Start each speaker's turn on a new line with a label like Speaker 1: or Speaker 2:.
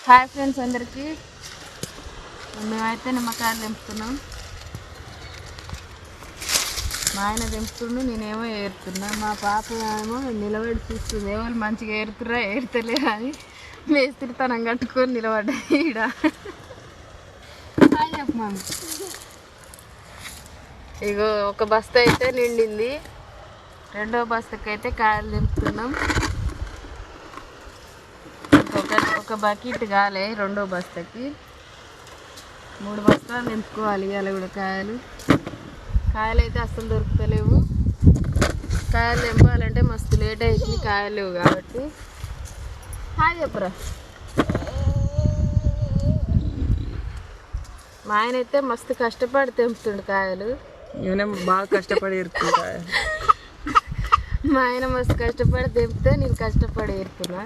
Speaker 1: Hi friends అందరికీ. మేమైతే నిమ్మకాయలు తెంపుతున్నాం. మా ఆయన తెంపుతుండు, నేనేమో ఏరుతున్నా. మా పాప ఏమో నిలబడి చూస్తుంది. ఎవరు మంచిగా ఏరుతురా ఏరుతలే అని మేస్త్రితనం కట్టుకొని నిలబడ్డా ఈడ. హాయ్ చెప్పమా. ఇగో ఒక బస్తా అయితే నిండింది, రెండో బస్తాకి అయితే కాయలు తెంపుతున్నాం. ఒక బకెట్ కాలే రెండో బస్తాకి, 3 బస్తాలు తెంపుకోవాలి ఇవాళ కూడా. కాయలు అయితే అస్సలు దొరుకుతలేవు. కాయలు తెంపాలంటే మస్తు లేట్ అవుతుంది, కాయలు లేవు కాబట్టి. హాయ్ చెప్పురా. మా ఆయన అయితే మస్తు కష్టపడి తెంపుతుండు కాయలు.
Speaker 2: బాగా కష్టపడి ఏరుకుంటా.
Speaker 1: మా ఆయన మస్తు కష్టపడి తెంపితే నేను కష్టపడి ఏరుతున్నా.